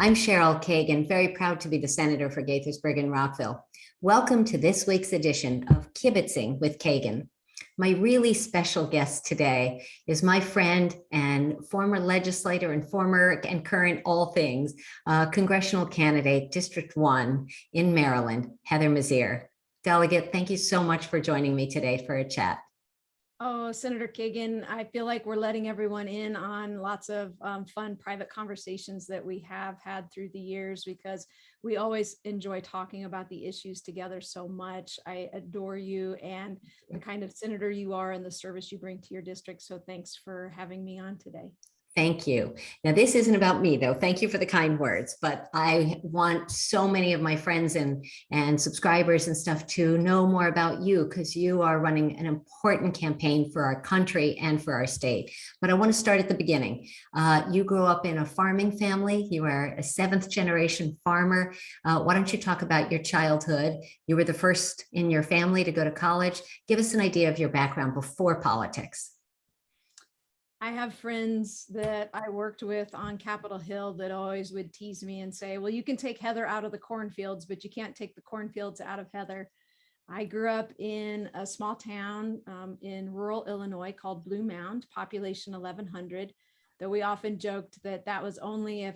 I'm Cheryl Kagan, very proud to be the Senator for Gaithersburg and Rockville. Welcome to this week's edition of Kibbitzing with Kagan. My really special guest today is my friend and former legislator and former and current all things, congressional candidate, District 1 in Maryland, Heather Mizeur. Delegate, thank you so much for joining me today for a chat. Oh, Senator Kagan, I feel like we're letting everyone in on lots of fun private conversations that we have had through the years, because we always enjoy talking about the issues together so much. I adore you and the kind of senator you are and the service you bring to your district. So thanks for having me on today. Thank you. Now, this isn't about me, though. Thank you for the kind words, but I want so many of my friends and subscribers and stuff to know more about you, because you are running an important campaign for our country and for our state. But I want to start at the beginning. You grew up in a farming family. You are a seventh generation farmer. Why don't you talk about your childhood? You were the first in your family to go to college. Give us an idea of your background before politics. I have friends that I worked with on Capitol Hill that always would tease me and say, well, you can take Heather out of the cornfields, but you can't take the cornfields out of Heather. I grew up in a small town in rural Illinois called Blue Mound, population 1,100, though we often joked that that was only if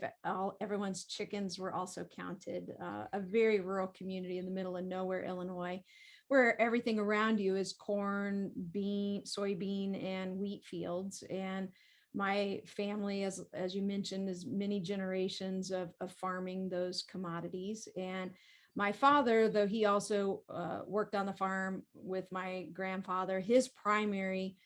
everyone's chickens were also counted. A very rural community in the middle of nowhere, Illinois, where everything around you is corn, bean, soybean, and wheat fields. And my family, as you mentioned, is many generations of farming those commodities. And my father, though he also worked on the farm with my grandfather, his primary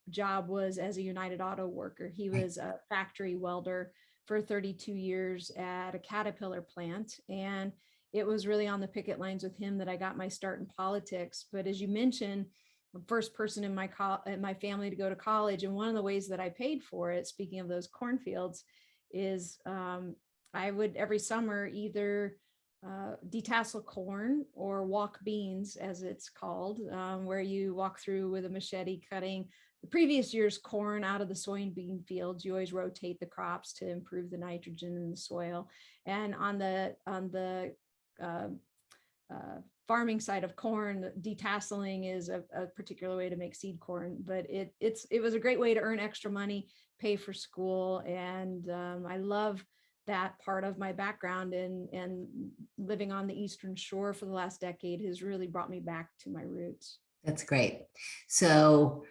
job was as a United Auto worker. He was a factory welder for 32 years at a Caterpillar plant. And it was really on the picket lines with him that I got my start in politics. But as you mentioned, the first person in my family to go to college, and one of the ways that I paid for it, speaking of those cornfields, is I would every summer either detassel corn or walk beans, as it's called, where you walk through with a machete cutting the previous year's corn out of the soybean fields. You always rotate the crops to improve the nitrogen in the soil. And on the farming side of corn, detasseling is a particular way to make seed corn, but it was a great way to earn extra money, pay for school. And I love that part of my background, and living on the Eastern Shore for the last decade has really brought me back to my roots. That's great. So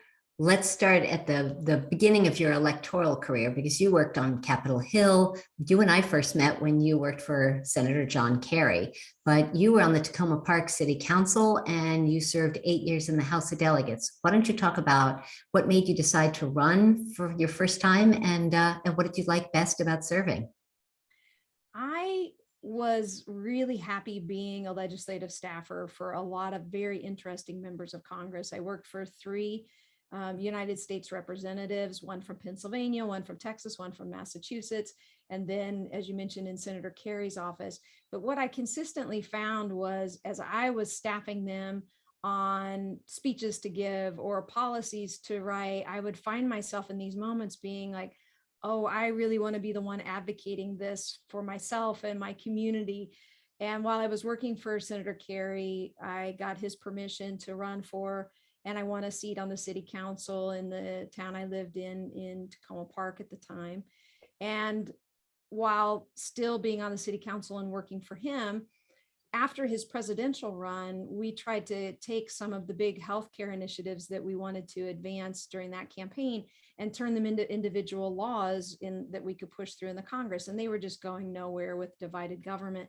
let's start at the beginning of your electoral career, because you worked on Capitol Hill. You and I first met when you worked for Senator John Kerry, but you were on the Tacoma Park City Council and you served 8 years in the House of Delegates. Why don't you talk about what made you decide to run for your first time, and what did you like best about serving? I was really happy being a legislative staffer for a lot of very interesting members of Congress. I worked for three United States representatives, one from Pennsylvania, one from Texas, one from Massachusetts, and then, as you mentioned, in Senator Kerry's office. But what I consistently found was, as I was staffing them on speeches to give or policies to write, I would find myself in these moments being like, oh, I really want to be the one advocating this for myself and my community. And while I was working for Senator Kerry, I got his permission to run for, and I won a seat on the city council in the town I lived in Tacoma Park at the time. And while still being on the city council and working for him, after his presidential run, we tried to take some of the big healthcare initiatives that we wanted to advance during that campaign and turn them into individual laws that we could push through in the Congress. And they were just going nowhere with divided government.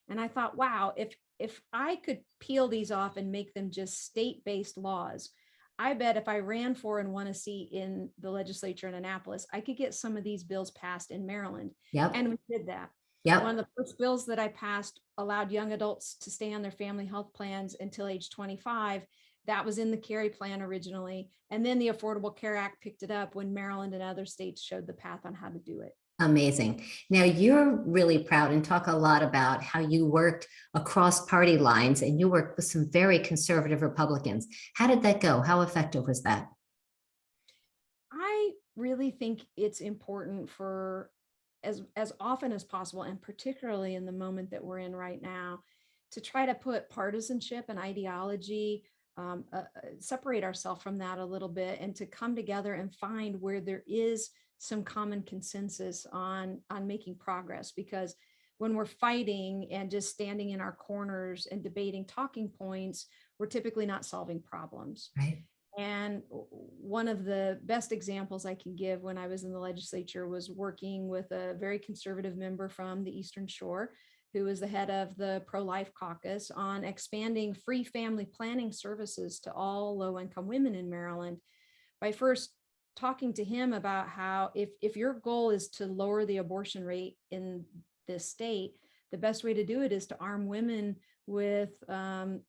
And I thought, wow, if I could peel these off and make them just state-based laws, I bet if I ran for and won a seat in the legislature in Annapolis, I could get some of these bills passed in Maryland. Yep. And we did that. Yep. One of the first bills that I passed allowed young adults to stay on their family health plans until age 25. That was in the Kerry plan originally. And then the Affordable Care Act picked it up when Maryland and other states showed the path on how to do it. Amazing. Now, you're really proud and talk a lot about how you worked across party lines and you worked with some very conservative Republicans. How did that go? How effective was that? I really think it's important for as often as possible, and particularly in the moment that we're in right now, to try to put partisanship and ideology, separate ourselves from that a little bit, and to come together and find where there is some common consensus on making progress. Because when we're fighting and just standing in our corners and debating talking points, we're typically not solving problems. Right. And one of the best examples I can give when I was in the legislature was working with a very conservative member from the Eastern Shore, who was the head of the pro-life caucus, on expanding free family planning services to all low-income women in Maryland, by first talking to him about how if your goal is to lower the abortion rate in this state, the best way to do it is to arm women with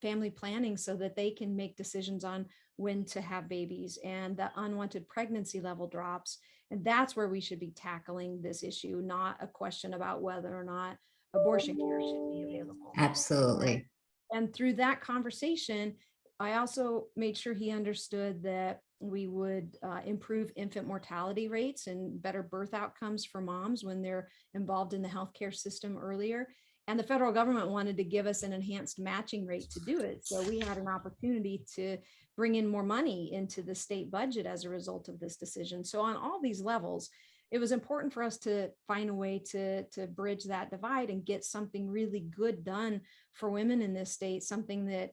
family planning so that they can make decisions on when to have babies, and the unwanted pregnancy level drops. And that's where we should be tackling this issue, not a question about whether or not abortion care should be available. Absolutely. And through that conversation, I also made sure he understood that we would improve infant mortality rates and better birth outcomes for moms when they're involved in the healthcare system earlier. And the federal government wanted to give us an enhanced matching rate to do it. So we had an opportunity to bring in more money into the state budget as a result of this decision. So on all these levels, it was important for us to find a way to bridge that divide and get something really good done for women in this state, something that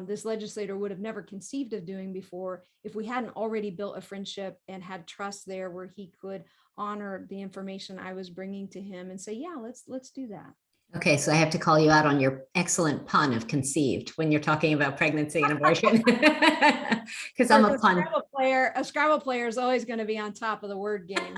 this legislator would have never conceived of doing before if we hadn't already built a friendship and had trust there where he could honor the information I was bringing to him and say, yeah, let's do that. Okay, so I have to call you out on your excellent pun of conceived when you're talking about pregnancy and abortion. Because I'm a pun. A Scrabble player is always going to be on top of the word game.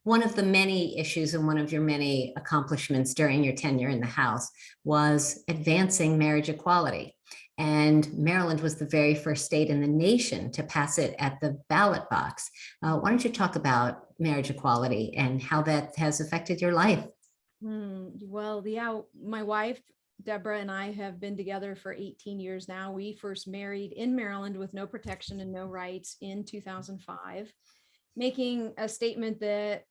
One of the many issues and one of your many accomplishments during your tenure in the House was advancing marriage equality. And Maryland was the very first state in the nation to pass it at the ballot box. Why don't you talk about marriage equality and how that has affected your life? Well, yeah, my wife, Deborah, and I have been together for 18 years now. We first married in Maryland with no protection and no rights in 2005, making a statement that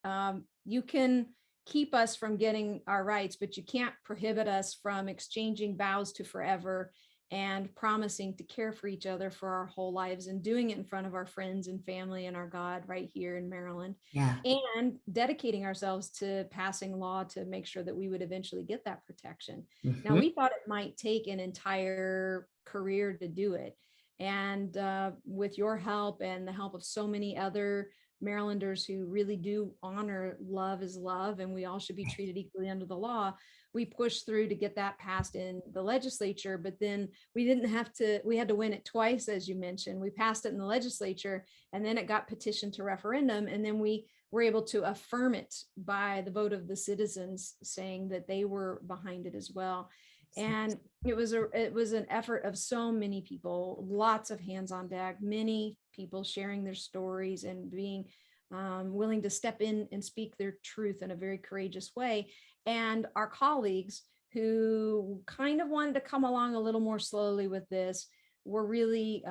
you can keep us from getting our rights, but you can't prohibit us from exchanging vows to forever and promising to care for each other for our whole lives, and doing it in front of our friends and family and our God right here in Maryland. Yeah. And dedicating ourselves to passing law to make sure that we would eventually get that protection. Mm-hmm. Now, we thought it might take an entire career to do it. And with your help and the help of so many other Marylanders who really do honor love is love, and we all should be treated equally under the law, we pushed through to get that passed in the legislature. But then we had to win it twice, as you mentioned. We passed it in the legislature, and then it got petitioned to referendum, and then we were able to affirm it by the vote of the citizens, saying that they were behind it as well. And it was an effort of so many people, lots of hands on deck, many people sharing their stories and being willing to step in and speak their truth in a very courageous way. And our colleagues who kind of wanted to come along a little more slowly with this were really,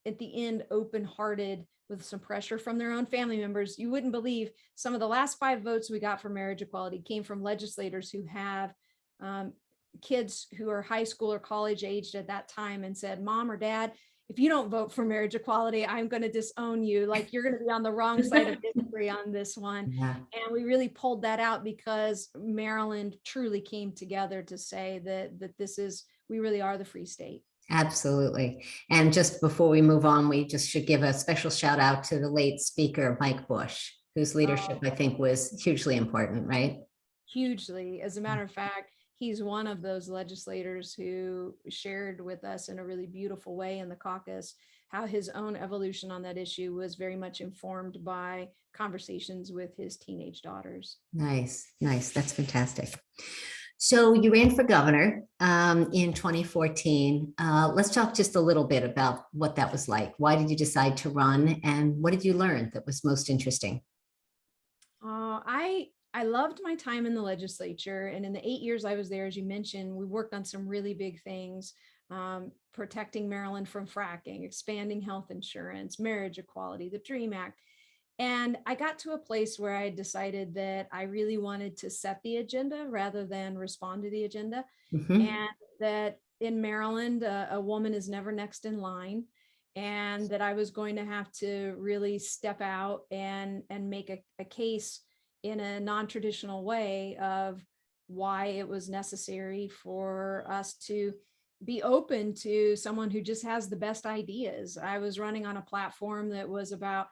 at the end, open-hearted with some pressure from their own family members. You wouldn't believe some of the last 5 votes we got for marriage equality came from legislators who have kids who are high school or college aged at that time, and said, Mom or Dad, if you don't vote for marriage equality, I'm going to disown you. Like, you're going to be on the wrong side of history on this one. Yeah. And we really pulled that out because Maryland truly came together to say that we really are the free state. Absolutely. And just before we move on, we just should give a special shout out to the late Speaker, Mike Bush, whose leadership, I think, was hugely important, right? Hugely. As a matter of fact, he's one of those legislators who shared with us in a really beautiful way in the caucus how his own evolution on that issue was very much informed by conversations with his teenage daughters. Nice, nice. That's fantastic. So you ran for governor in 2014. Let's talk just a little bit about what that was like. Why did you decide to run, and what did you learn that was most interesting? I loved my time in the legislature, and in the 8 years I was there, as you mentioned, we worked on some really big things, protecting Maryland from fracking, expanding health insurance, marriage equality, the DREAM Act. And I got to a place where I decided that I really wanted to set the agenda rather than respond to the agenda. Mhm. And that in Maryland, a woman is never next in line. And that I was going to have to really step out and make a case in a non-traditional way of why it was necessary for us to be open to someone who just has the best ideas. I was running on a platform that was about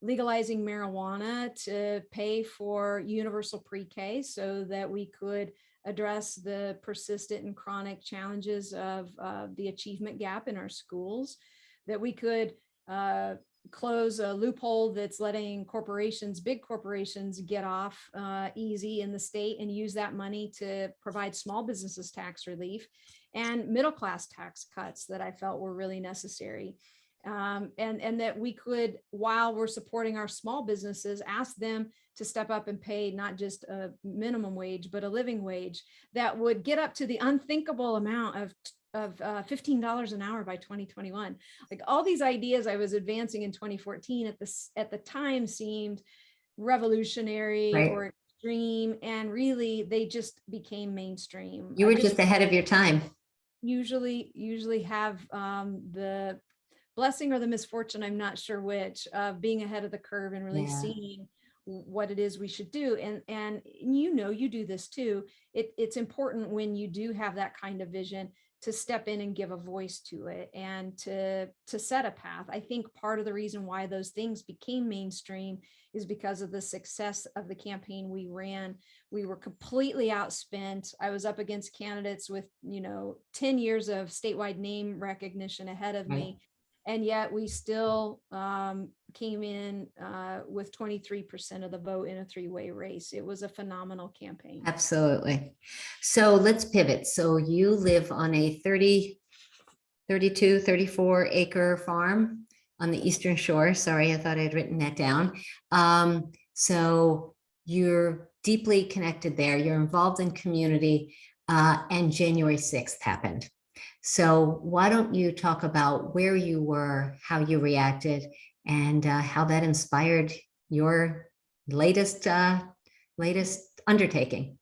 legalizing marijuana to pay for universal pre-K so that we could address the persistent and chronic challenges of the achievement gap in our schools, that we could close a loophole that's letting corporations, big corporations, get off easy in the state and use that money to provide small businesses tax relief and middle class tax cuts that I felt were really necessary. And that we could, while we're supporting our small businesses, ask them to step up and pay not just a minimum wage, but a living wage that would get up to the unthinkable amount of $15 an hour by 2021. Like all these ideas I was advancing in 2014 at the time seemed revolutionary Right. or extreme, and really they just became mainstream. You I were just just ahead of your time. usually have the blessing or the misfortune, I'm not sure which, of being ahead of the curve and really Yeah. seeing what it is we should do. And you know, you do this too. It's important when you do have that kind of vision to step in and give a voice to it and to set a path. I think part of the reason why those things became mainstream is because of the success of the campaign we ran. We were completely outspent. I was up against candidates with, 10 years of statewide name recognition ahead of Right. me. And yet we still came in with 23% of the vote in a three-way race. It was a phenomenal campaign. Absolutely. So let's pivot. So you live on a 30, 32, 34 acre farm on the Eastern Shore. Sorry, I thought I'd written that down. So you're deeply connected there. You're involved in community, and January 6th happened. So why don't you talk about where you were, how you reacted, and how that inspired your latest undertaking?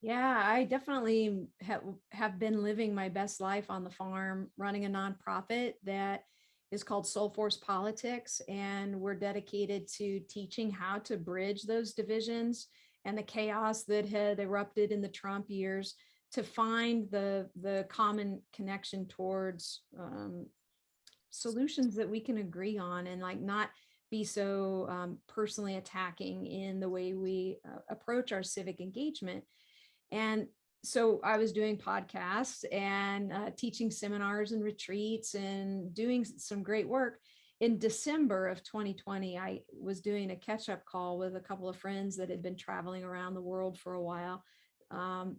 Yeah, I definitely have been living my best life on the farm, running a nonprofit that is called Soul Force Politics. And we're dedicated to teaching how to bridge those divisions and the chaos that had erupted in the Trump years to find the common connection towards solutions that we can agree on, and like not be so personally attacking in the way we approach our civic engagement. And so I was doing podcasts and teaching seminars and retreats and doing some great work. In December of 2020, I was doing a catch-up call with a couple of friends that had been traveling around the world for a while.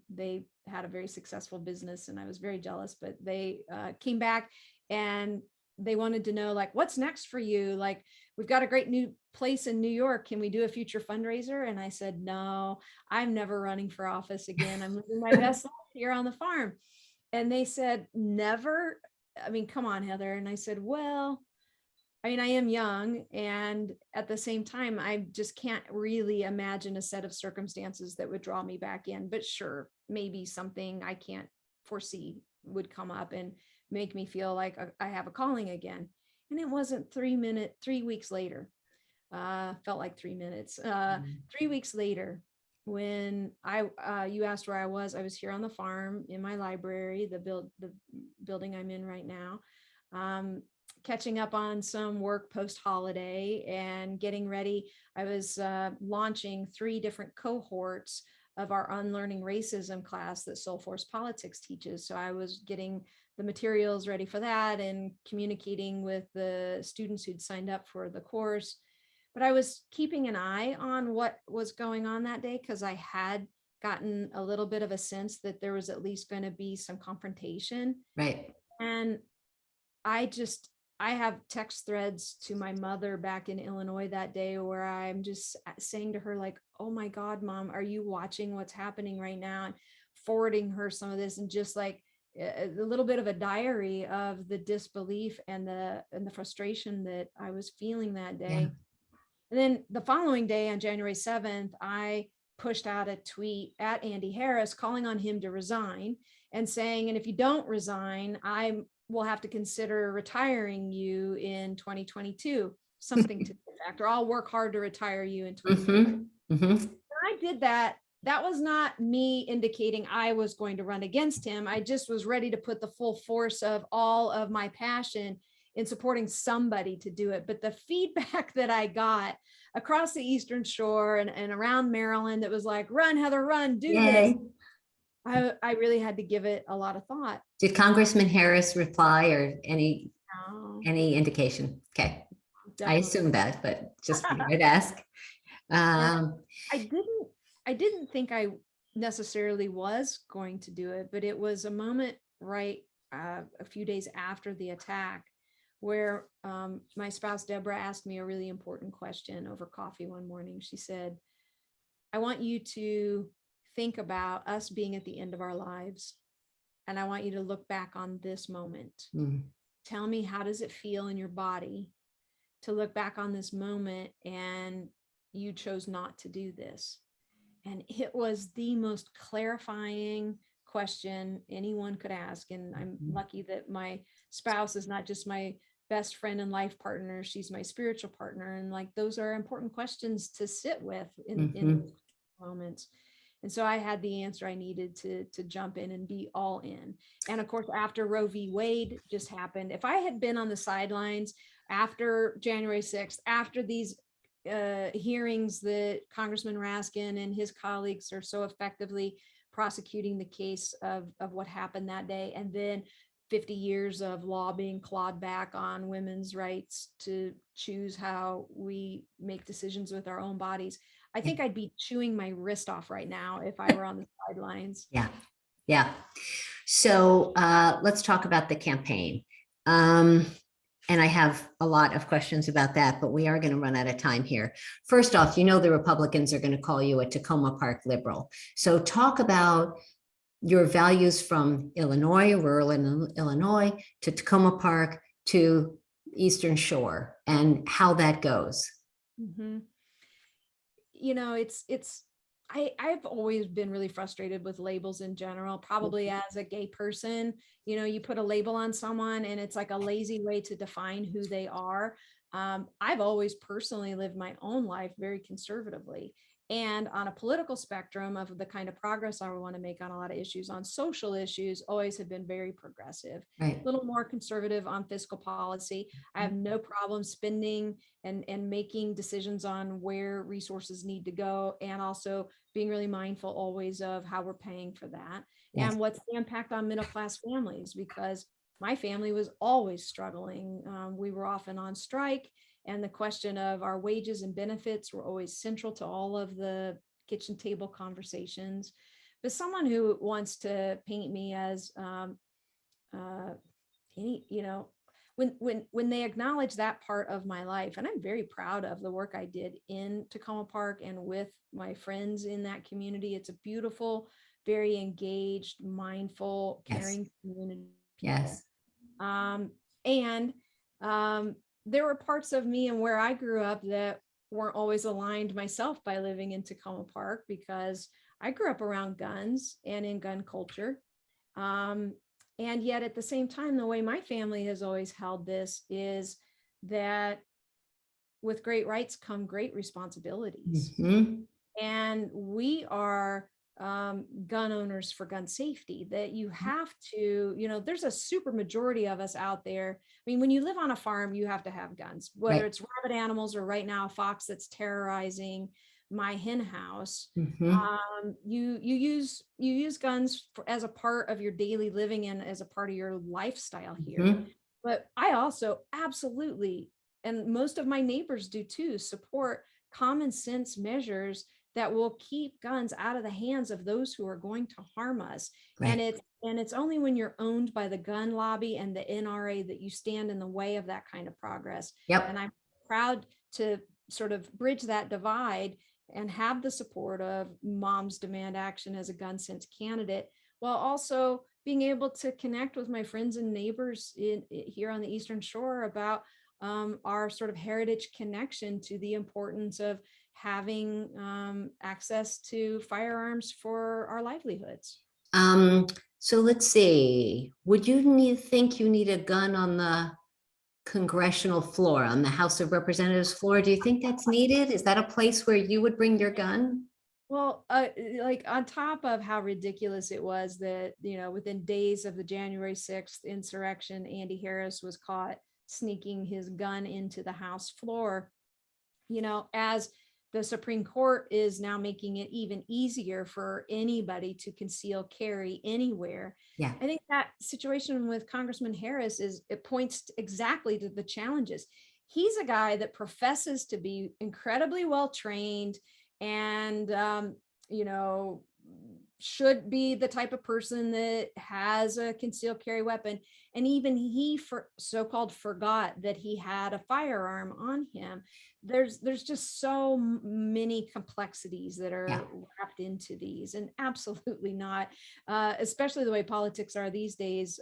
They had a very successful business and I was very jealous, but they came back and they wanted to know, like, what's next for you? Like, we've got a great new place in New York. Can we do a future fundraiser? And I said, no, I'm never running for office again. I'm living my best life here on the farm. And they said, never? I mean, come on, Heather. And I said, well, I mean, I am young, and at the same time, I just can't really imagine a set of circumstances that would draw me back in. But sure, maybe something I can't foresee would come up and make me feel like I have a calling again. And it wasn't 3 weeks later, felt like 3 minutes. 3 weeks later, when you asked where I was here on the farm in my library, the building I'm in right now. Catching up on some work post-holiday and getting ready. I was launching 3 different cohorts of our Unlearning Racism class that Soul Force Politics teaches. So I was getting the materials ready for that and communicating with the students who'd signed up for the course. But I was keeping an eye on what was going on that day because I had gotten a little bit of a sense that there was at least going to be some confrontation. Right. And I have text threads to my mother back in Illinois that day where I'm just saying to her, like, oh my God, Mom, are you watching what's happening right now? And forwarding her some of this, and just like a little bit of a diary of the disbelief and the frustration that I was feeling that day. And then the following day on January 7th, I pushed out a tweet at Andy Harris calling on him to resign and saying, and if you don't resign, I will have to consider retiring you in 2022, something to the effect, or I'll work hard to retire you in 2022. I did that. That was not me indicating I was going to run against him. I just was ready to put the full force of all of my passion in supporting somebody to do it. But the feedback that I got across the Eastern Shore and around Maryland, it was like, run, Heather, run, do this. I really had to give it a lot of thought. Did Congressman Harris reply or any indication? Okay. Definitely. I assume that, but just I'd ask. I didn't think I necessarily was going to do it, but it was a moment right a few days after the attack where my spouse, Deborah, asked me a really important question over coffee one morning. She said, I want you to think about us being at the end of our lives. And I want you to look back on this moment. Tell me, how does it feel in your body to look back on this moment and you chose not to do this? And it was the most clarifying question anyone could ask. And I'm lucky that my spouse is not just my best friend and life partner, she's my spiritual partner. And like, those are important questions to sit with in those moments. And so I had the answer I needed to jump in and be all in. And of course, after Roe v. Wade just happened, if I had been on the sidelines after January 6th, after these hearings that Congressman Raskin and his colleagues are so effectively prosecuting the case of what happened that day, and then 50 years of law being clawed back on women's rights to choose how we make decisions with our own bodies, I think I'd be chewing my wrist off right now if I were on the sidelines. Yeah. So let's talk about the campaign. And I have a lot of questions about that, but we are going to run out of time here. First off, the Republicans are going to call you a Tacoma Park liberal. So talk about your values from Illinois, rural Illinois, to Tacoma Park to Eastern Shore and how that goes. I've always been really frustrated with labels in general, probably as a gay person. You put a label on someone and it's like a lazy way to define who they are. I've always personally lived my own life very conservatively. And on a political spectrum of the kind of progress I want to make on a lot of issues, on social issues, always have been very progressive, a little more conservative on fiscal policy. I have no problem spending and making decisions on where resources need to go, and also being really mindful always of how we're paying for that. And what's the impact on middle class families, because my family was always struggling. We were often on strike. And the question of our wages and benefits were always central to all of the kitchen table conversations. But someone who wants to paint me as, when they acknowledge that part of my life, and I'm very proud of the work I did in Tacoma Park and with my friends in that community. It's a beautiful, very engaged, mindful, caring community. There were parts of me and where I grew up that weren't always aligned myself by living in Tacoma Park, because I grew up around guns and in gun culture. And yet at the same time, the way my family has always held this is that with great rights come great responsibilities. And we are gun owners for gun safety, that you have to, there's a super majority of us out there. I mean, when you live on a farm, you have to have guns, whether it's rabid animals or right now a fox that's terrorizing my hen house. You use guns as a part of your daily living and as a part of your lifestyle here. But I also absolutely, and most of my neighbors do too, support common sense measures that will keep guns out of the hands of those who are going to harm us. And it's only when you're owned by the gun lobby and the NRA that you stand in the way of that kind of progress. And I'm proud to sort of bridge that divide and have the support of Moms Demand Action as a gun sense candidate, while also being able to connect with my friends and neighbors here on the Eastern Shore about our sort of heritage connection to the importance of having access to firearms for our livelihoods. So let's see, would you think you need a gun on the congressional floor, on the House of Representatives floor? Do you think that's needed? Is that a place where you would bring your gun? Well, like on top of how ridiculous it was that, within days of the January 6th insurrection, Andy Harris was caught sneaking his gun into the House floor, as the Supreme Court is now making it even easier for anybody to conceal carry anywhere. Yeah. I think that situation with Congressman Harris it points exactly to the challenges. He's a guy that professes to be incredibly well trained and, should be the type of person that has a concealed carry weapon. And even he so-called forgot that he had a firearm on him. There's just so many complexities that are wrapped into these, and absolutely not, especially the way politics are these days.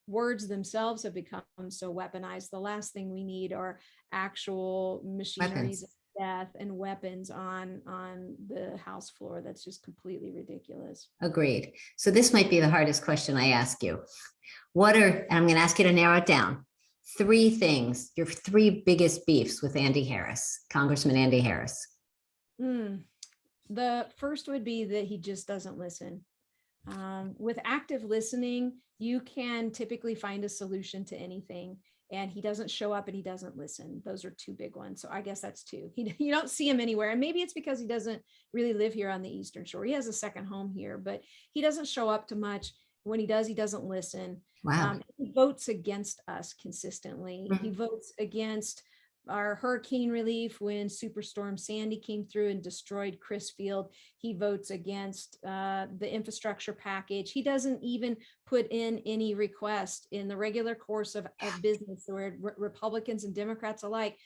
Words themselves have become so weaponized. The last thing we need are actual machineries of death and weapons on the House floor. That's just completely ridiculous. Agreed. So this might be the hardest question I ask you. And I'm going to ask you to narrow it down. 3 things, your 3 biggest beefs with Andy Harris, Congressman Andy Harris. The first would be that he just doesn't listen. With active listening, you can typically find a solution to anything. And he doesn't show up and he doesn't listen. Those are 2 big ones. So I guess that's 2. You don't see him anywhere. And maybe it's because he doesn't really live here on the Eastern Shore. He has a second home here, but he doesn't show up to much. When he does, he doesn't listen. Wow. He votes against us consistently. He votes against our hurricane relief when Superstorm Sandy came through and destroyed Crisfield. He votes against the infrastructure package. He doesn't even put in any request in the regular course of business, where Republicans and Democrats alike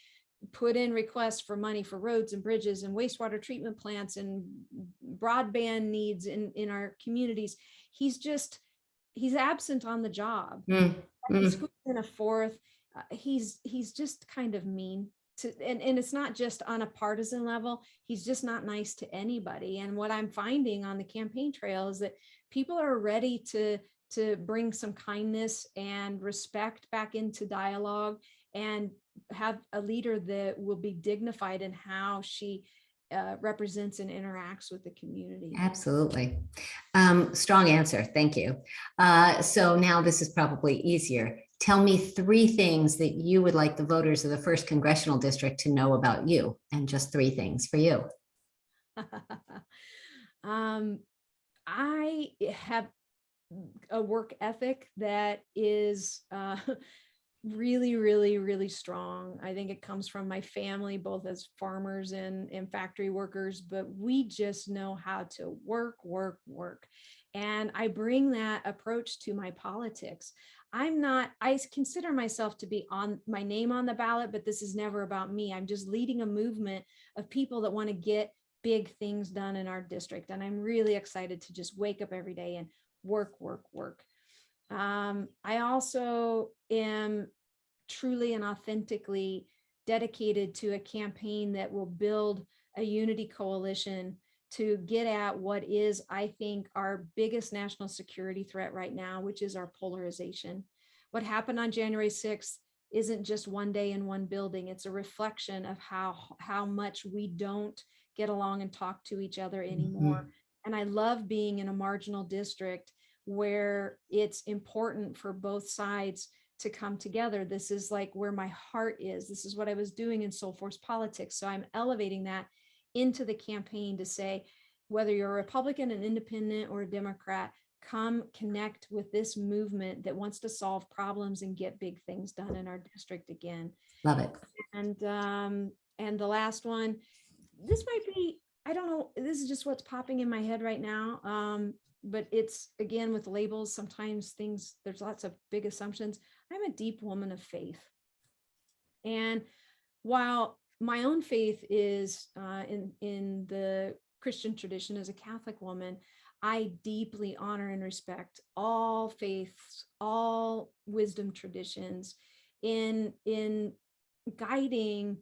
put in requests for money for roads and bridges and wastewater treatment plants and broadband needs in our communities. He's absent on the job. He scoops in a 4th. He's just kind of mean to, and it's not just on a partisan level. He's just not nice to anybody. And what I'm finding on the campaign trail is that people are ready to bring some kindness and respect back into dialogue and have a leader that will be dignified in how she represents and interacts with the community. Absolutely. Strong answer. Thank you. So now this is probably easier. Tell me 3 things that you would like the voters of the 1st Congressional District to know about you, and just 3 things for you. I have a work ethic that is really, really, really strong. I think it comes from my family, both as farmers and factory workers, but we just know how to work. And I bring that approach to my politics. I consider myself to be on my name on the ballot, but this is never about me. I'm just leading a movement of people that want to get big things done in our district. And I'm really excited to just wake up every day and work. I also am truly and authentically dedicated to a campaign that will build a unity coalition to get at what is, I think, our biggest national security threat right now, which is our polarization. What happened on January 6th isn't just one day in one building. It's a reflection of how much we don't get along and talk to each other anymore. And I love being in a marginal district where it's important for both sides to come together. This is like where my heart is. This is what I was doing in Soul Force politics. So I'm elevating that into the campaign to say, whether you're a Republican, an independent, or a Democrat, come connect with this movement that wants to solve problems and get big things done in our district again. Love it. And the last one, this might be, I don't know, this is just what's popping in my head right now. But it's, again, with labels, sometimes there's lots of big assumptions. I'm a deep woman of faith. And while my own faith is in the Christian tradition as a Catholic woman, I deeply honor and respect all faiths, all wisdom traditions in guiding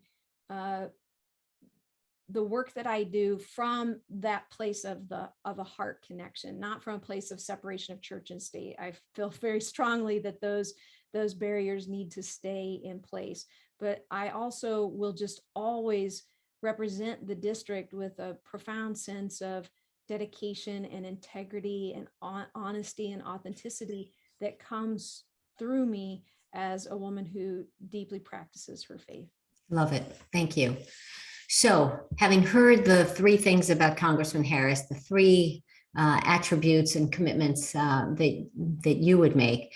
the work that I do from that place of a heart connection, not from a place of separation of church and state. I feel very strongly that those barriers need to stay in place. But I also will just always represent the district with a profound sense of dedication and integrity and honesty and authenticity that comes through me as a woman who deeply practices her faith. Love it. Thank you. So, having heard the three things about Congressman Harris, the three attributes and commitments that you would make,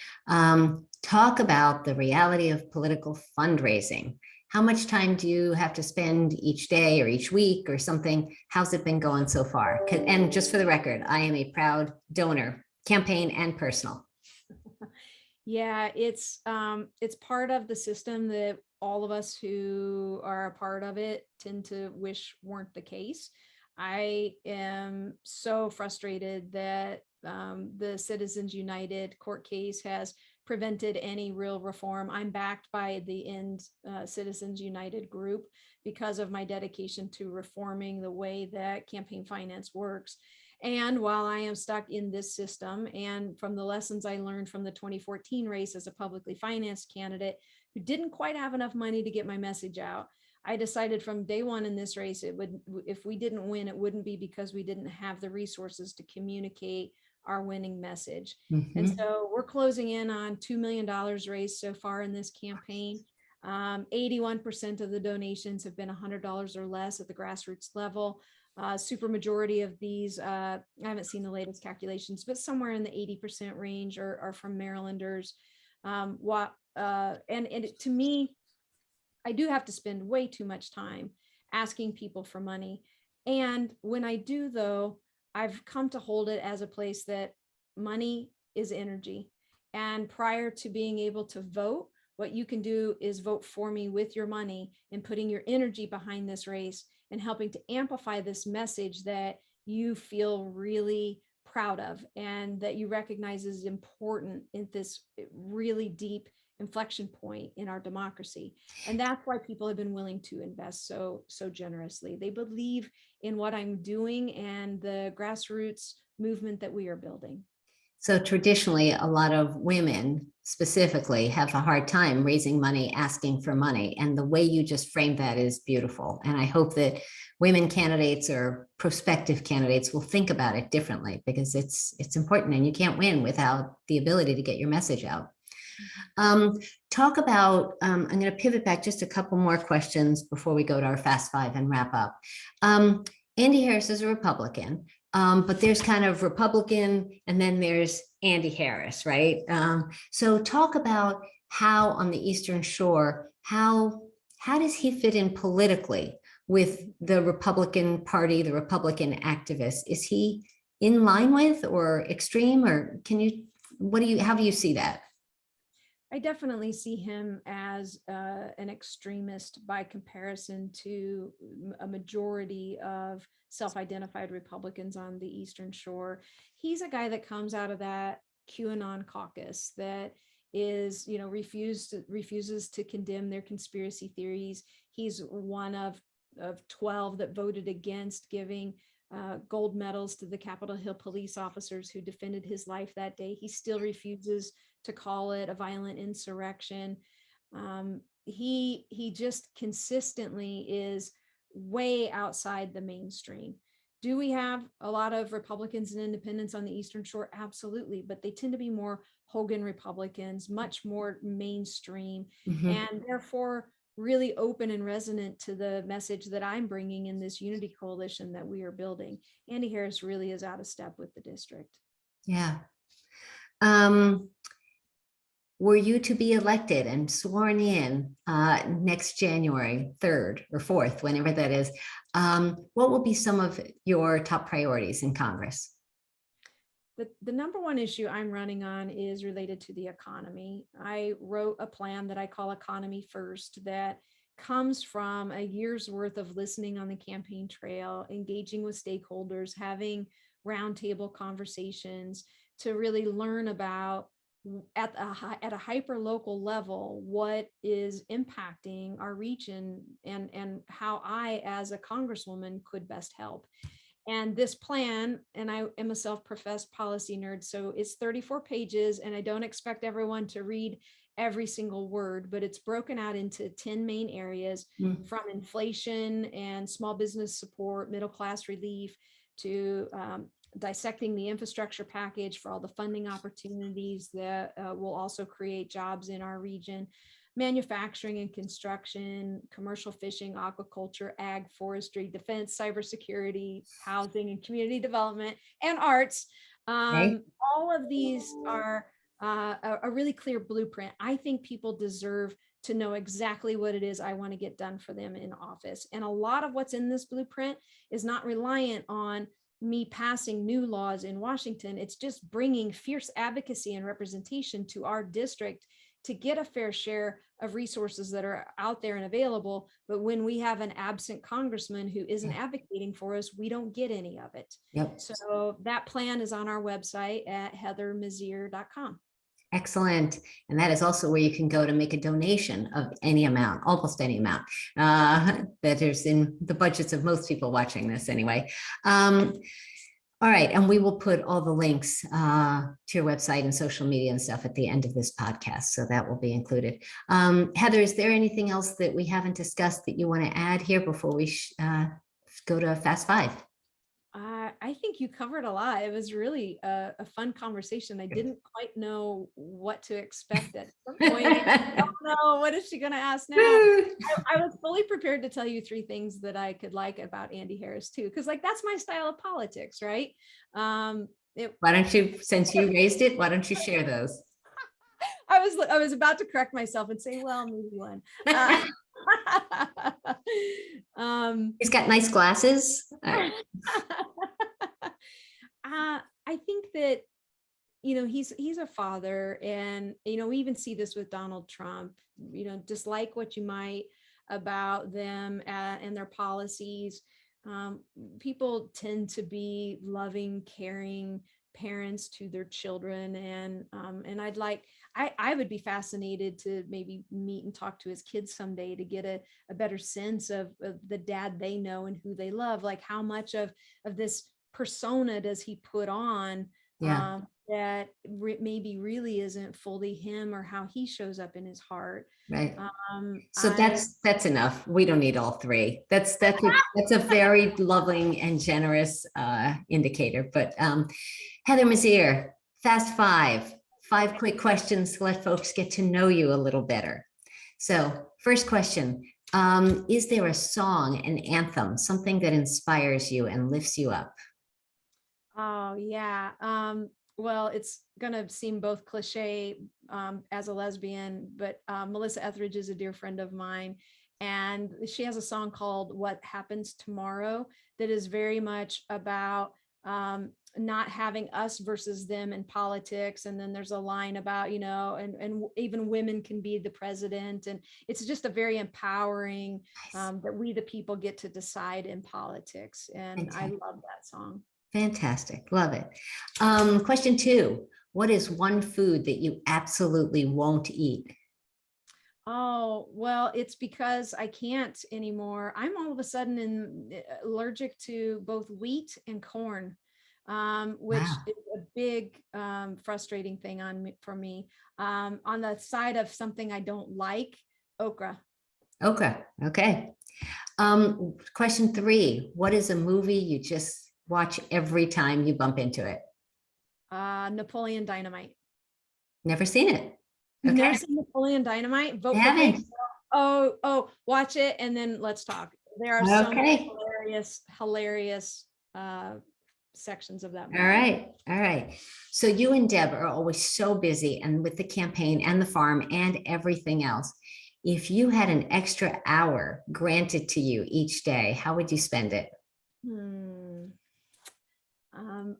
talk about the reality of political fundraising. How much time do you have to spend each day or each week or something? How's it been going so far? And just for the record, I am a proud donor, campaign and personal. Yeah, it's part of the system that all of us who are a part of it tend to wish weren't the case. I am so frustrated that the Citizens United court case has prevented any real reform. I'm backed by the End Citizens United group because of my dedication to reforming the way that campaign finance works. And while I am stuck in this system, and from the lessons I learned from the 2014 race as a publicly financed candidate who didn't quite have enough money to get my message out, I decided from day one in this race, if we didn't win, it wouldn't be because we didn't have the resources to communicate our winning message. Mm-hmm. And so we're closing in on $2 million raised so far in this campaign. 81% of the donations have been $100 or less at the grassroots level. Super majority of these, I haven't seen the latest calculations, but somewhere in the 80% range are from Marylanders. And to me, I do have to spend way too much time asking people for money. And when I do, though, I've come to hold it as a place that money is energy. And prior to being able to vote, what you can do is vote for me with your money and putting your energy behind this race and helping to amplify this message that you feel really proud of and that you recognize is important in this really deep inflection point in our democracy. And that's why people have been willing to invest so generously. They believe in what I'm doing and the grassroots movement that we are building. So traditionally, a lot of women specifically have a hard time raising money, asking for money. And the way you just framed that is beautiful. And I hope that women candidates or prospective candidates will think about it differently, because it's important and you can't win without the ability to get your message out. Talk about, I'm going to pivot back just a couple more questions before we go to our Fast Five and wrap up. Andy Harris is a Republican. But there's kind of Republican and then there's Andy Harris, right? So talk about how on the Eastern Shore, how does he fit in politically with the Republican Party, the Republican activists? Is he in line with or extreme, or how do you see that? I definitely see him as an extremist by comparison to a majority of self-identified Republicans on the Eastern Shore. He's a guy that comes out of that QAnon caucus that is, refuses to condemn their conspiracy theories. He's one of 12 that voted against giving gold medals to the Capitol Hill police officers who defended his life that day. He still refuses to call it a violent insurrection. He just consistently is way outside the mainstream. Do we have a lot of Republicans and independents on the Eastern Shore? Absolutely, but they tend to be more Hogan Republicans, much more mainstream, and therefore really open and resonant to the message that I'm bringing in this unity coalition that we are building. Andy Harris really is out of step with the district. Yeah. Were you to be elected and sworn in next January 3rd or 4th, whenever that is, what will be some of your top priorities in Congress? The number one issue I'm running on is related to the economy. I wrote a plan that I call Economy First that comes from a year's worth of listening on the campaign trail, engaging with stakeholders, having roundtable conversations to really learn about at a hyper local level, what is impacting our region, and how I, as a congresswoman, could best help. And this plan, and I am a self-professed policy nerd, so it's 34 pages, and I don't expect everyone to read every single word, but it's broken out into 10 main areas, from inflation and small business support, middle class relief, to dissecting the infrastructure package for all the funding opportunities that will also create jobs in our region, manufacturing and construction, commercial fishing, aquaculture, ag, forestry, defense, cybersecurity, housing and community development, and arts. Okay. All of these are a really clear blueprint. I think people deserve to know exactly what it is I want to get done for them in office. And a lot of what's in this blueprint is not reliant on me passing new laws in Washington. It's just bringing fierce advocacy and representation to our district to get a fair share of resources that are out there and available. But when we have an absent congressman who isn't advocating for us, we don't get any of it. Yep. So that plan is on our website at heathermizeur.com. Excellent. And that is also where you can go to make a donation of any amount, almost any amount, that is in the budgets of most people watching this anyway. All right. And we will put all the links to your website and social media and stuff at the end of this podcast. So that will be included. Heather, is there anything else that we haven't discussed that you want to add here before we go to Fast Five? I think you covered a lot. It was really a fun conversation. I didn't quite know what to expect at some point. I don't know, what is she going to ask now? I was fully prepared to tell you 3 things that I could like about Andy Harris too, because like that's my style of politics, right? Why don't you, since you raised it, why don't you share those? I was about to correct myself and say, well, maybe one. He's got nice glasses. I think that, he's a father, and, we even see this with Donald Trump, dislike what you might about them and their policies. People tend to be loving, caring parents to their children. And I would be fascinated to maybe meet and talk to his kids someday to get a better sense of the dad they know and who they love. Like how much of this persona does he put on that maybe really isn't fully him, or how he shows up in his heart. Right. So that's enough. We don't need all 3. That's a very loving and generous indicator. But Heather Mizeur, Fast Five quick questions to let folks get to know you a little better. So first question, is there a song, an anthem, something that inspires you and lifts you up? Oh, yeah. Well, it's going to seem both cliche as a lesbian, but Melissa Etheridge is a dear friend of mine. And she has a song called What Happens Tomorrow that is very much about not having us versus them in politics. And then there's a line about, and even women can be the president. And it's just a very empowering that we, the people, get to decide in politics. And I love that song. Fantastic. Love it. Question 2, what is one food that you absolutely won't eat? Oh, well, it's because I can't anymore. I'm all of a sudden allergic to both wheat and corn, which is a big frustrating thing for me. On the side of something I don't like, okra. Okra. Okay. Question 3, what is a movie you just watch every time you bump into it? Napoleon Dynamite. Never seen it. Okay. Never seen Napoleon Dynamite? Vote for me. Oh, watch it and then let's talk. There are so many hilarious sections of that movie. All right. So you and Deb are always so busy, and with the campaign and the farm and everything else. If you had an extra hour granted to you each day, how would you spend it?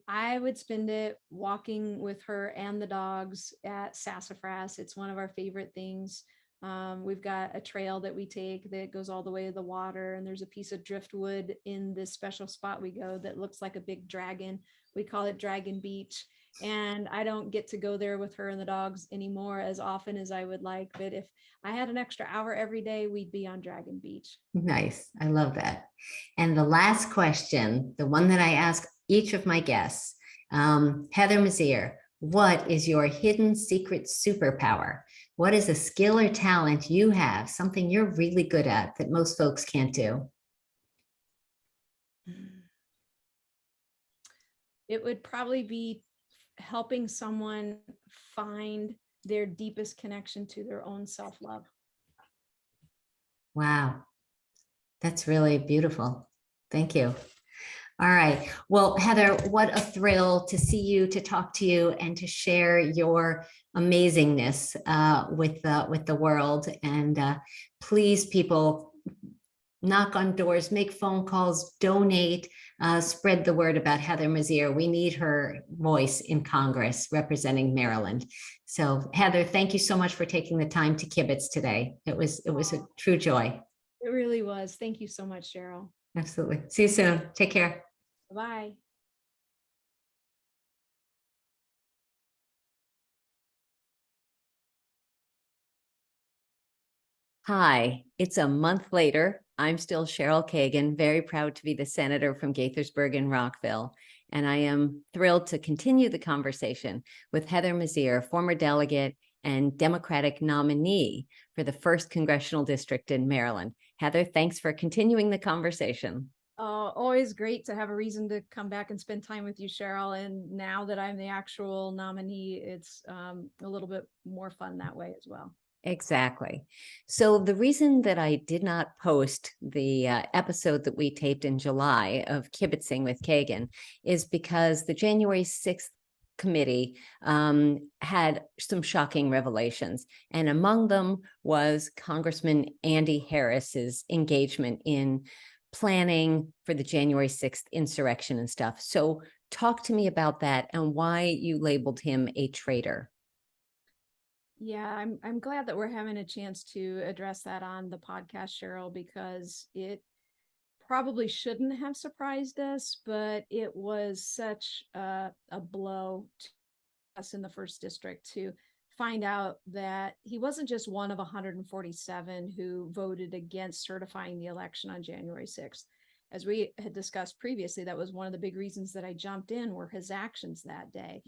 I would spend it walking with her and the dogs at Sassafras. It's one of our favorite things. We've got a trail that we take that goes all the way to the water, and there's a piece of driftwood in this special spot we go that looks like a big dragon. We call it Dragon Beach. And I don't get to go there with her and the dogs anymore as often as I would like. But if I had an extra hour every day, we'd be on Dragon Beach. Nice. I love that. And the last question, the one that I ask each of my guests, Heather Mizeur, what is your hidden secret superpower? What is a skill or talent you have, something you're really good at that most folks can't do? It would probably be helping someone find their deepest connection to their own self-love. Wow. That's really beautiful. Thank you. All right. Well, Heather, what a thrill to see you, to talk to you, and to share your amazingness with the world. And please, people, knock on doors, make phone calls, donate, spread the word about Heather Mizeur. We need her voice in Congress representing Maryland. So, Heather, thank you so much for taking the time to kibitz today. It was a true joy. It really was. Thank you so much, Cheryl. Absolutely. See you soon. Take care. Bye. Hi, it's a month later. I'm still Cheryl Kagan, very proud to be the senator from Gaithersburg and Rockville. And I am thrilled to continue the conversation with Heather Mizeur, former delegate and Democratic nominee for the 1st Congressional District in Maryland. Heather, thanks for continuing the conversation. Always great to have a reason to come back and spend time with you, Cheryl. And now that I'm the actual nominee, it's a little bit more fun that way as well. Exactly. So the reason that I did not post the episode that we taped in July of Kibbitzing with Kagan is because the January 6th committee had some shocking revelations. And among them was Congressman Andy Harris's engagement in planning for the January 6th insurrection and stuff. So talk to me about that and why you labeled him a traitor. Yeah, I'm glad that we're having a chance to address that on the podcast, Cheryl, because it probably shouldn't have surprised us, but it was such a blow to us in the 1st district to find out that he wasn't just one of 147 who voted against certifying the election on January 6th. As we had discussed previously, that was one of the big reasons that I jumped in were his actions that day.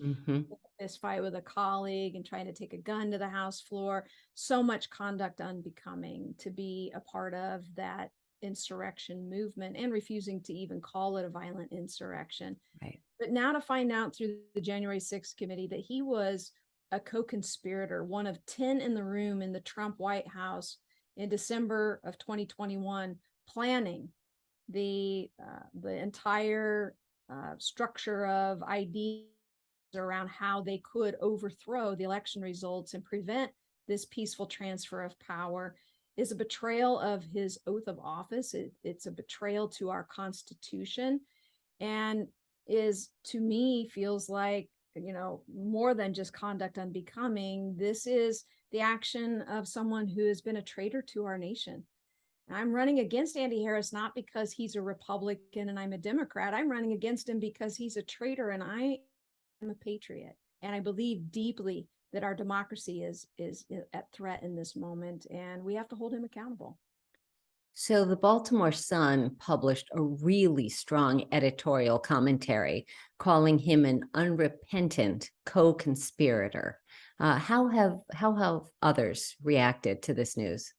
This fight with a colleague and trying to take a gun to the House floor, so much conduct unbecoming to be a part of that insurrection movement and refusing to even call it a violent insurrection. Right. But now to find out through the January 6th committee that he was a co-conspirator, one of 10 in the room in the Trump White House in December of 2021, planning the entire structure of ideas around how they could overthrow the election results and prevent this peaceful transfer of power is a betrayal of his oath of office. It's a betrayal to our Constitution, and is, to me, feels like, more than just conduct unbecoming. This is the action of someone who has been a traitor to our nation. I'm running against Andy Harris, not because he's a Republican and I'm a Democrat. I'm running against him because he's a traitor and I am a patriot. And I believe deeply that our democracy is at threat in this moment, and we have to hold him accountable. So the Baltimore Sun published a really strong editorial commentary calling him an unrepentant co-conspirator. How have others reacted to this news?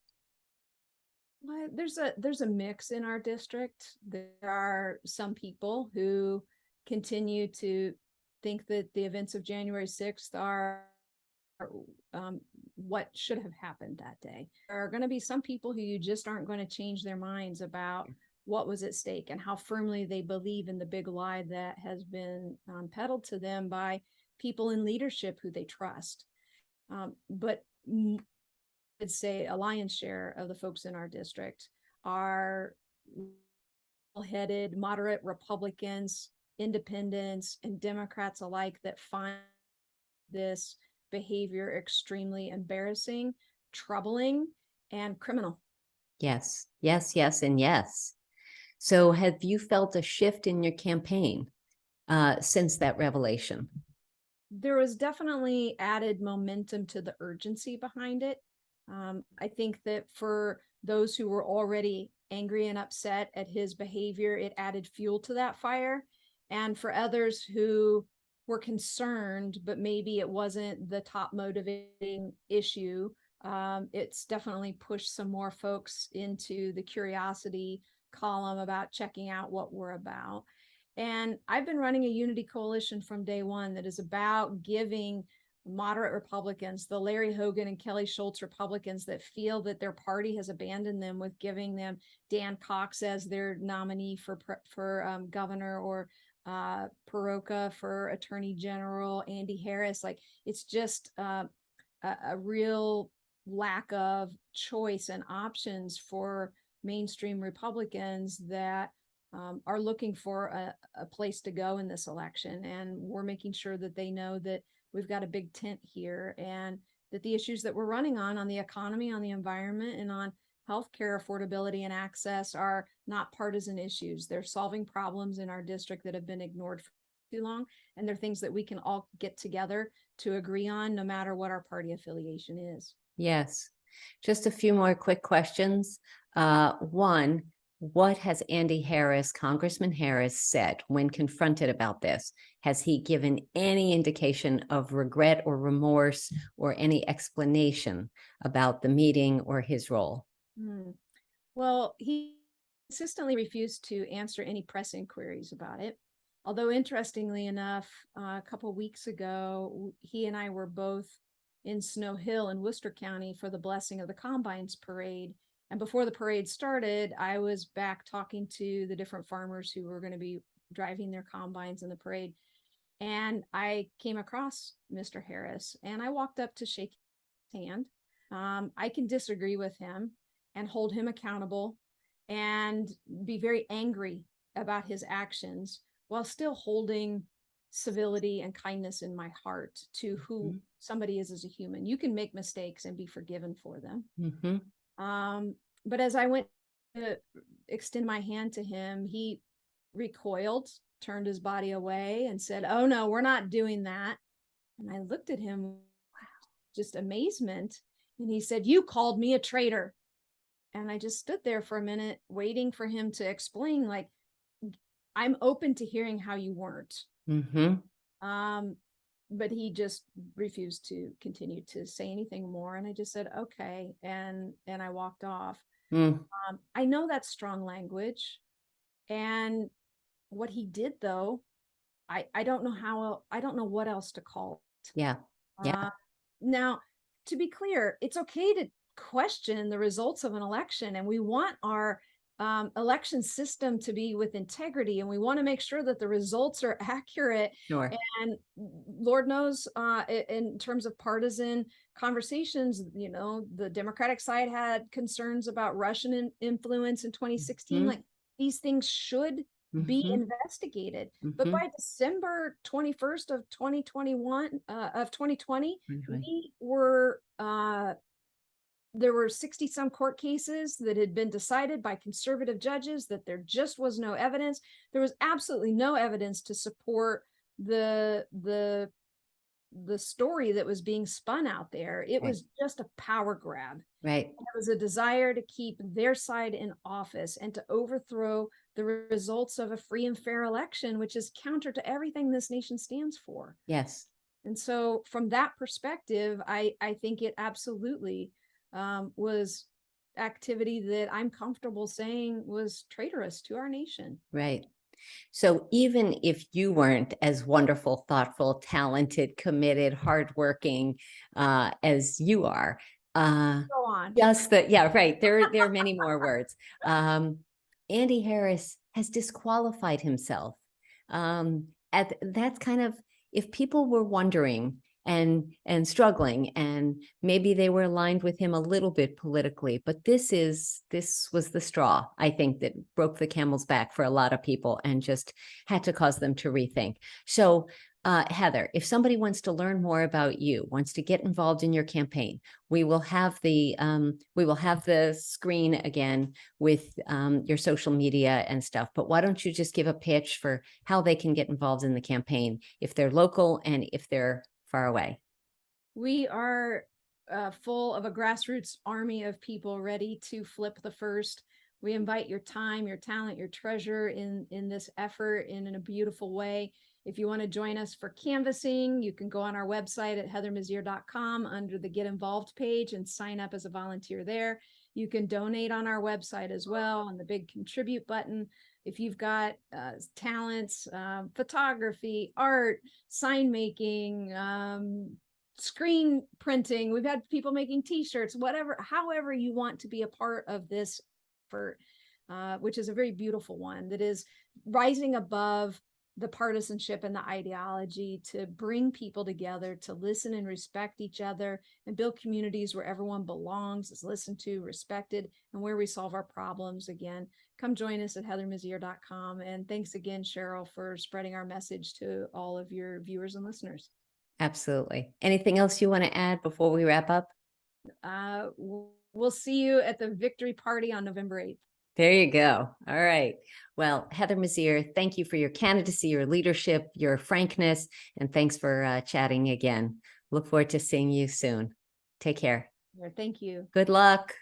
Well, there's a mix in our district. There are some people who continue to think that the events of January 6th are what should have happened that day. There are going to be some people who you just aren't going to change their minds about what was at stake and how firmly they believe in the big lie that has been peddled to them by people in leadership who they trust. But I'd say a lion's share of the folks in our district are headed, moderate Republicans, independents, and Democrats alike that find this behavior extremely embarrassing, troubling, and criminal. Yes, yes, yes, and yes. So have you felt a shift in your campaign since that revelation? there was definitely added momentum to the urgency behind it. I think that for those who were already angry and upset at his behavior, it added fuel to that fire. And for others who were concerned, but maybe it wasn't the top motivating issue, it's definitely pushed some more folks into the curiosity column about checking out what we're about. And I've been running a unity coalition from day one that is about giving moderate Republicans, the Larry Hogan and Kelly Schultz Republicans that feel that their party has abandoned them, with giving them Dan Cox as their nominee for governor, or Paroka for attorney general, Andy Harris. Like, it's just a real lack of choice and options for mainstream Republicans that are looking for a place to go in this election. And we're making sure that they know that we've got a big tent here, and that the issues that we're running on the economy, on the environment, and on healthcare affordability and access are not partisan issues. They're solving problems in our district that have been ignored for too long. And they're things that we can all get together to agree on, no matter what our party affiliation is. Yes. Just a few more quick questions. One, what has Andy Harris, Congressman Harris, said when confronted about this? Has he given any indication of regret or remorse, or any explanation about the meeting or his role? Well, he consistently refused to answer any press inquiries about it. Although, interestingly enough, a couple of weeks ago, he and I were both in Snow Hill in Worcester County for the blessing of the Combines parade. And before the parade started, I was back talking to the different farmers who were going to be driving their combines in the parade. And I came across Mr. Harris, and I walked up to shake his hand. I can disagree with him and hold him accountable and be very angry about his actions, while still holding civility and kindness in my heart to who somebody is as a human. You can make mistakes and be forgiven for them. But as I went to extend my hand to him, he recoiled, turned his body away, and said, "Oh no, we're not doing that." And I looked at him, just amazement. And he said, "You called me a traitor." And I just stood there for a minute, waiting for him to explain, like, I'm open to hearing how you weren't. But he just refused to continue to say anything more. And I just said, okay. And I walked off. I know that's strong language. And what he did, though, I don't know what else to call it. Yeah. Now, to be clear, it's okay to question the results of an election, and we want our election system to be with integrity, and we want to make sure that the results are accurate. Sure. And Lord knows, in terms of partisan conversations, you know, the Democratic side had concerns about Russian influence in 2016. Like, these things should be investigated. But by December 21st of 2021, of 2020, we were there were 60 some court cases that had been decided by conservative judges that there just was no evidence. There was absolutely no evidence to support the story that was being spun out there. It was just a power grab. Right. It was a desire to keep their side in office and to overthrow the results of a free and fair election, which is counter to everything this nation stands for. Yes. And so from that perspective, I think it absolutely was activity that I'm comfortable saying was traitorous to our nation. Right. So even if you weren't as wonderful, thoughtful, talented, committed, hardworking as you are, Go on. just that, yeah, right. There are many more words. Andy Harris has disqualified himself. That's kind of, if people were wondering and struggling, and maybe they were aligned with him a little bit politically, but this was the straw, I think, that broke the camel's back for a lot of people and just had to cause them to rethink. So Heather, if somebody wants to learn more about you, wants to get involved in your campaign, we will have the screen again with your social media and stuff. But why don't you just give a pitch for how they can get involved in the campaign if they're local and if they're far away? We are full of a grassroots army of people ready to flip the first. We invite your time, your talent, your treasure in this effort in a beautiful way. If you want to join us for canvassing, you can go on our website at heathermizeur.com under the Get Involved page and sign up as a volunteer there. You can donate on our website as well on the big contribute button. If you've got talents, photography, art, sign making, screen printing, we've had people making t-shirts, whatever, however you want to be a part of this effort, which is a very beautiful one that is rising above the partisanship and the ideology to bring people together, to listen and respect each other and build communities where everyone belongs, is listened to, respected, and where we solve our problems. Again, come join us at heathermizeur.com. And thanks again, Cheryl, for spreading our message to all of your viewers and listeners. Absolutely. Anything else you want to add before we wrap up? We'll see you at the victory party on November 8th. There you go. All right. Well, Heather Mizeur, thank you for your candidacy, your leadership, your frankness, and thanks for chatting again. Look forward to seeing you soon. Take care. Thank you. Good luck.